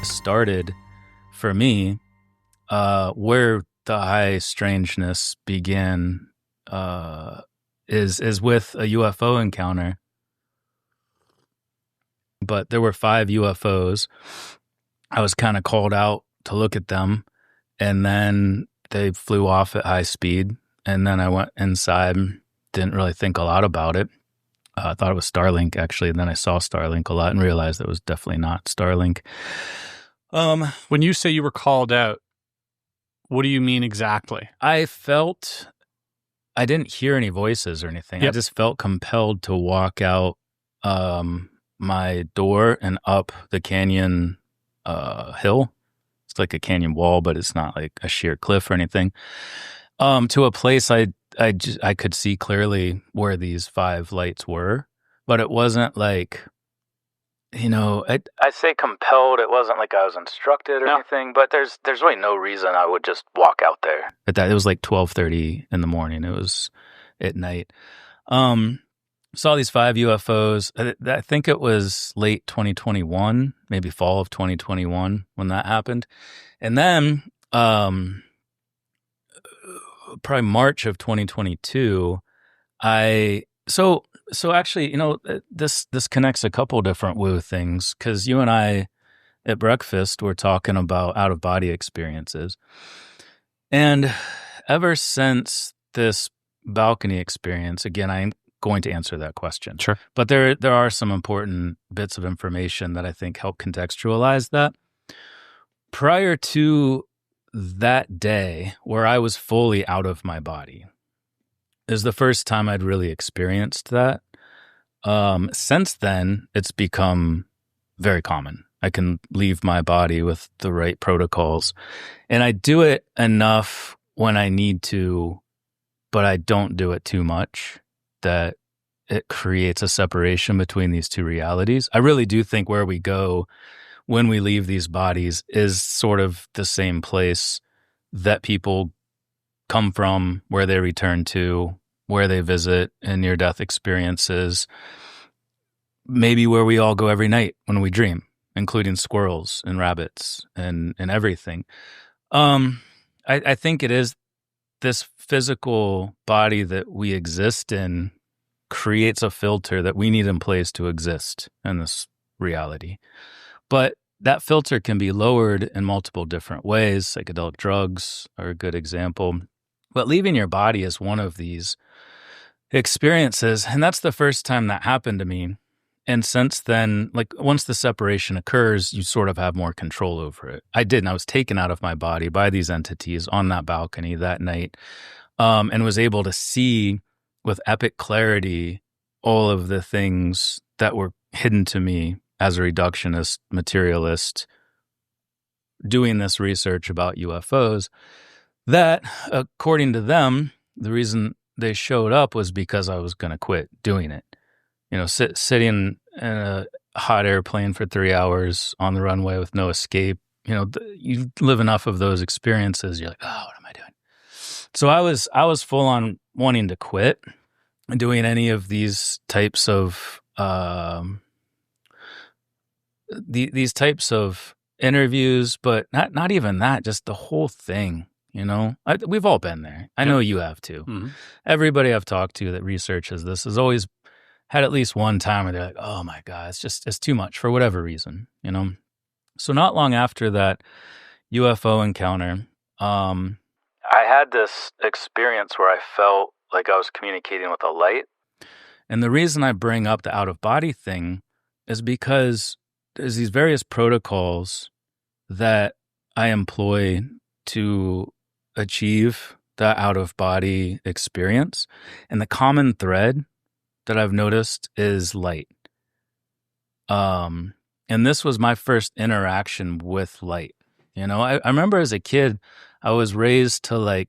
Started for me, where the high strangeness began, is with a UFO encounter. But there were 5 UFOs. I was kind of called out to look at them, and then they flew off at high speed. And then I went inside, didn't really think a lot about it. I thought it was Starlink, actually. And then I saw Starlink a lot and realized it was definitely not Starlink. When you say you were called out, what do you mean exactly? I didn't hear any voices or anything. Yep. I just felt compelled to walk out my door and up the canyon hill. It's like a canyon wall, but it's not like a sheer cliff or anything. To a place I could see clearly where these 5 lights were, but it wasn't like, I say compelled. It wasn't like I was instructed or anything, but there's really no reason I would just walk out there. At that, it was like 12:30 in the morning. It was at night. Saw these 5 UFOs. I think it was late 2021, maybe fall of 2021 when that happened. And then probably March of 2022, so actually, this connects a couple different woo things, because you and I at breakfast were talking about out-of-body experiences. And ever since this balcony experience, again, I'm going to answer that question. Sure. But there are some important bits of information that I think help contextualize that. Prior to that day where I was fully out of my body is the first time I'd really experienced that. Since then, it's become very common. I can leave my body with the right protocols, and I do it enough when I need to, but I don't do it too much that it creates a separation between these two realities. I really do think where we go when we leave these bodies is sort of the same place that people come from, where they return to, where they visit in near-death experiences, maybe where we all go every night when we dream, including squirrels and rabbits and everything. I think it is this physical body that we exist in creates a filter that we need in place to exist in this reality. But that filter can be lowered in multiple different ways. Psychedelic drugs are a good example. But leaving your body is one of these experiences. And that's the first time that happened to me. And since then, like once the separation occurs, you sort of have more control over it. I didn't. I was taken out of my body by these entities on that balcony that night, and was able to see with epic clarity all of the things that were hidden to me as a reductionist materialist doing this research about UFOs, that according to them, the reason they showed up was because I was going to quit doing it. Sitting in a hot airplane for 3 hours on the runway with no escape, you live enough of those experiences, you're like, oh, what am I doing? So I was full on wanting to quit doing any of these types of these types of interviews, but not even that, just the whole thing. We've all been there. I know you have too. Mm-hmm. Everybody I've talked to that researches this has always had at least one time where they're like, oh my God, it's too much for whatever reason, So not long after that UFO encounter, I had this experience where I felt like I was communicating with a light. And the reason I bring up the out-of-body thing is because there's these various protocols that I employ to achieve the out-of-body experience. And the common thread that I've noticed is light. And this was my first interaction with light. I remember as a kid, I was raised to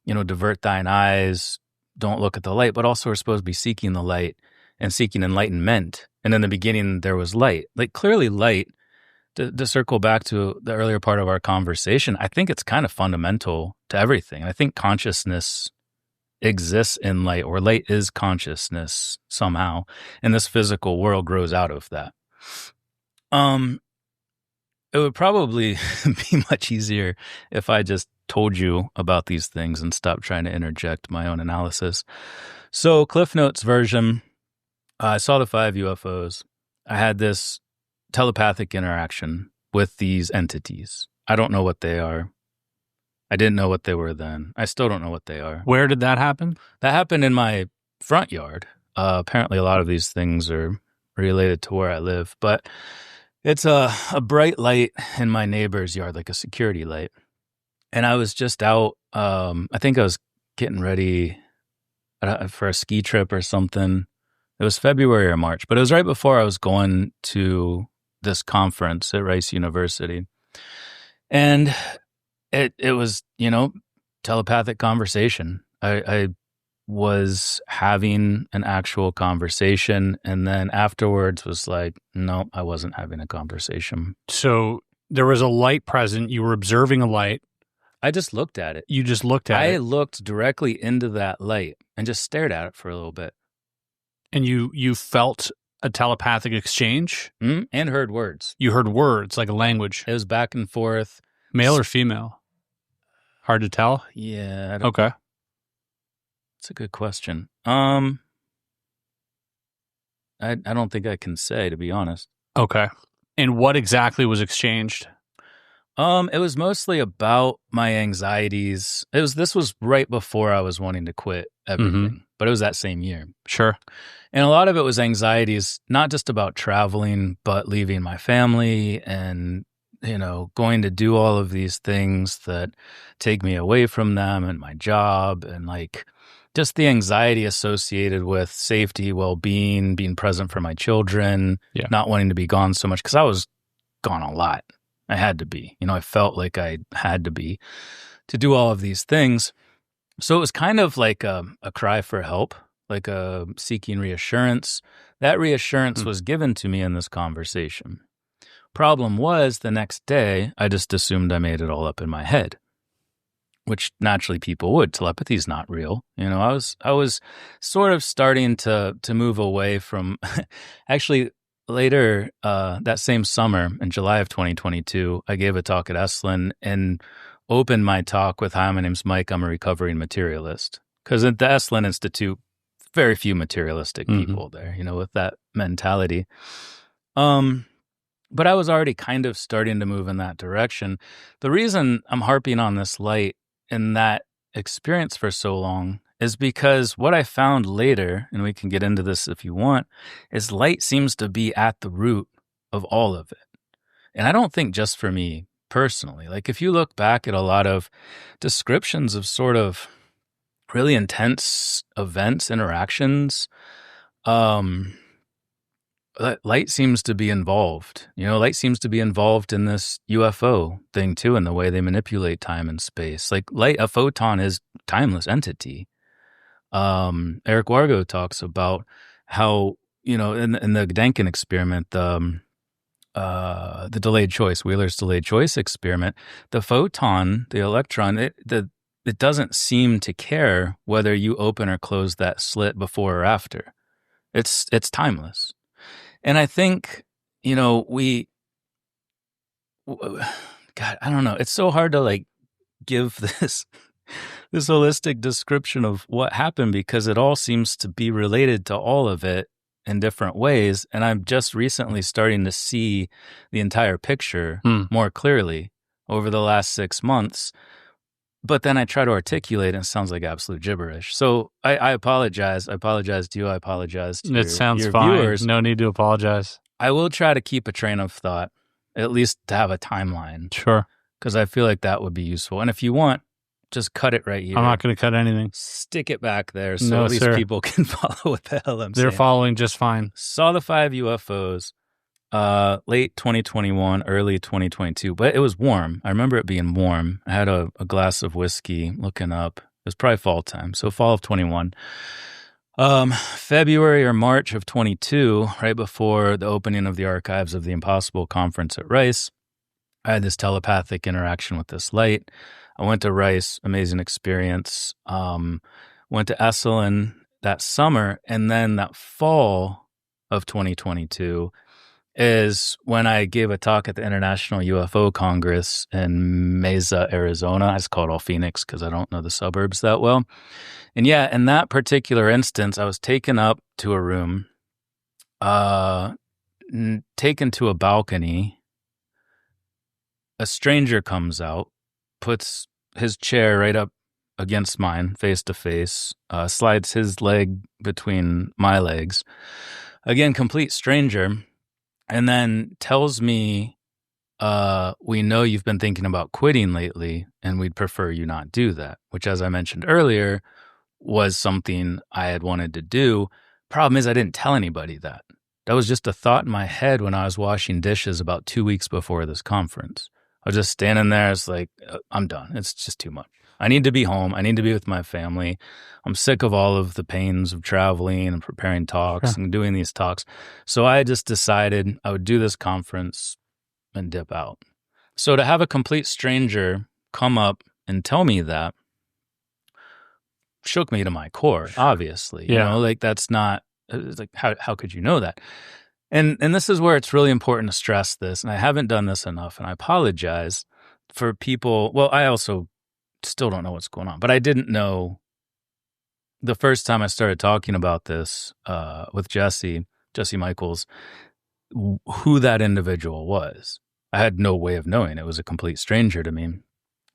divert thine eyes, don't look at the light, but also we're supposed to be seeking the light and seeking enlightenment. And in the beginning, there was light. Like clearly light, to circle back to the earlier part of our conversation, I think it's kind of fundamental to everything. I think consciousness exists in light, or light is consciousness somehow, and this physical world grows out of that. It would probably be much easier if I just told you about these things and stopped trying to interject my own analysis. So, Cliff Notes version, I saw the 5 UFOs. I had this telepathic interaction with these entities. I don't know what they are. I didn't know what they were then. I still don't know what they are. Where did that happen? That happened in my front yard. Apparently, a lot of these things are related to where I live, but it's a bright light in my neighbor's yard, like a security light. And I was just out. I think I was getting ready for a ski trip or something. It was February or March, but it was right before I was going to this conference at Rice University. And it was, telepathic conversation. I was having an actual conversation, and then afterwards was like, no, I wasn't having a conversation. So there was a light present. You were observing a light. I just looked at it. You just looked at it. I looked directly into that light and just stared at it for a little bit. And you felt a telepathic exchange? And heard words. You heard words, like a language. It was back and forth. Male or female? Hard to tell? Yeah. Okay. That's a good question. I don't think I can say, to be honest. Okay. And what exactly was exchanged? It was mostly about my anxieties. This was right before I was wanting to quit everything, but it was that same year. Sure. And a lot of it was anxieties, not just about traveling, but leaving my family and, going to do all of these things that take me away from them and my job, and like just the anxiety associated with safety, well-being, being present for my children, not wanting to be gone so much, because I was gone a lot. I had to be. I felt like I had to be to do all of these things. So it was kind of like a cry for help, like a seeking reassurance. That reassurance was given to me in this conversation. Problem was, the next day, I just assumed I made it all up in my head, which naturally people would. Telepathy is not real. I was sort of starting to move away from actually. Later, that same summer, in July of 2022, I gave a talk at Esalen and opened my talk with, "Hi, my name's Mike. I'm a recovering materialist." Because at the Esalen Institute, very few materialistic people there, with that mentality. But I was already kind of starting to move in that direction. The reason I'm harping on this light and that experience for so long is because what I found later, and we can get into this if you want, is light seems to be at the root of all of it. And I don't think just for me personally. Like if you look back at a lot of descriptions of sort of really intense events, interactions, light seems to be involved. Light seems to be involved in this UFO thing too, in the way they manipulate time and space. Like light, a photon is a timeless entity. Eric Wargo talks about how, in the Gedanken experiment, the delayed choice, Wheeler's delayed choice experiment, the photon, the electron, it doesn't seem to care whether you open or close that slit before or after. It's timeless. And I think, God, I don't know. It's so hard to give this holistic description of what happened, because it all seems to be related to all of it in different ways. And I'm just recently starting to see the entire picture more clearly over the last 6 months. But then I try to articulate and it sounds like absolute gibberish. So I apologize. I apologize to you. I apologize to It sounds your fine. viewers. No need to apologize. I will try to keep a train of thought, at least to have a timeline. Sure. Because I feel like that would be useful. And if you want, just cut it right here. I'm not going to cut anything. Stick it back there so at least people can follow what the hell I'm saying. They're following just fine. Saw the 5 UFOs late 2021, early 2022, but it was warm. I remember it being warm. I had a glass of whiskey looking up. It was probably fall time, so fall of 21. February or March of 22, right before the opening of the Archives of the Impossible conference at Rice, I had this telepathic interaction with this light. I went to Rice, amazing experience. Went to Esalen that summer, and then that fall of 2022, is when I gave a talk at the International UFO Congress in Mesa, Arizona. I just call it all Phoenix because I don't know the suburbs that well. And yeah, in that particular instance, I was taken up to a room, taken to a balcony. A stranger comes out, puts his chair right up against mine, face to face, slides his leg between my legs. Again, complete stranger. And then tells me, we know you've been thinking about quitting lately, and we'd prefer you not do that, which, as I mentioned earlier, was something I had wanted to do. Problem is, I didn't tell anybody that. That was just a thought in my head when I was washing dishes about 2 weeks before this conference. I was just standing there. It's like, I'm done. It's just too much. I need to be home. I need to be with my family. I'm sick of all of the pains of traveling and preparing talks and doing these talks. So I just decided I would do this conference and dip out. So to have a complete stranger come up and tell me that shook me to my core, obviously. You know, like that's not, it's like, how could you know that? And this is where it's really important to stress this, and I haven't done this enough, and I apologize for people. Well, I also still don't know what's going on, but I didn't know the first time I started talking about this with Jesse Michaels, who that individual was. I had no way of knowing. It was a complete stranger to me.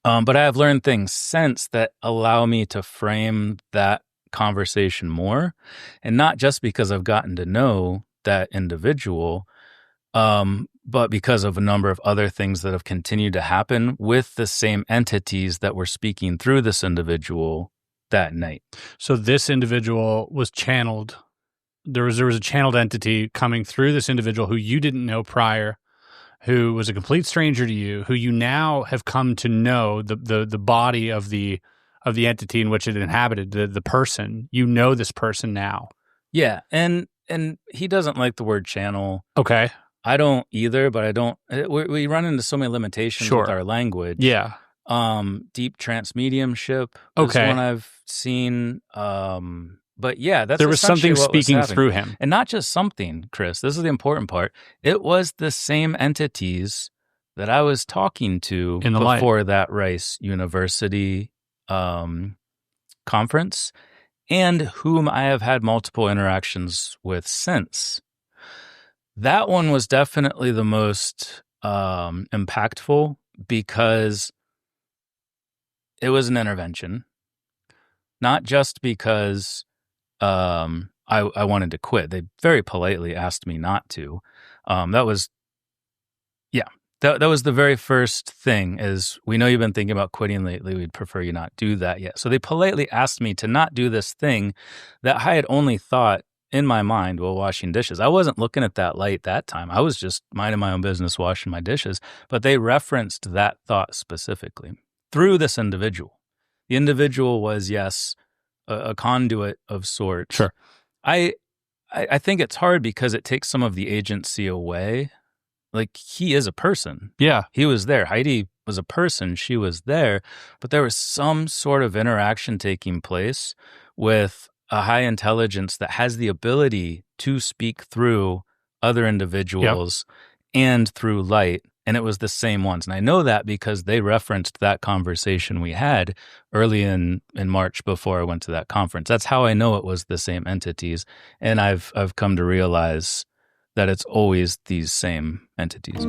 But I have learned things since that allow me to frame that conversation more, and not just because I've gotten to know that individual, but because of a number of other things that have continued to happen with the same entities that were speaking through this individual that night. So this individual was channeled. There was a channeled entity coming through this individual who you didn't know prior, who was a complete stranger to you, who you now have come to know the body of the entity in which it inhabited, the person. You know this person now. Yeah, and he doesn't like the word channel. Okay. I don't either, but I don't. We run into so many limitations with our language. Yeah. Deep trance mediumship is Okay. one I've seen. But yeah, that's there was something speaking was through him, and not just something, Chris. This is the important part. It was the same entities that I was talking to in the before that Rice University conference, and whom I have had multiple interactions with since. That one was definitely the most impactful because it was an intervention, not just because I wanted to quit. They very politely asked me not to. That was the very first thing is, we know you've been thinking about quitting lately. We'd prefer you not do that yet. So they politely asked me to not do this thing that I had only thought in my mind while washing dishes. I wasn't looking at that light that time. I was just minding my own business, washing my dishes. But they referenced that thought specifically through this individual. The individual was, yes, a conduit of sorts. Sure. I think it's hard because it takes some of the agency away. Like, he is a person. Yeah. He was there. Heidi was a person. She was there. But there was some sort of interaction taking place with a high intelligence that has the ability to speak through other individuals and through light. And it was the same ones. And I know that because they referenced that conversation we had early in March before I went to that conference. That's how I know it was the same entities. And I've come to realize that it's always these same entities.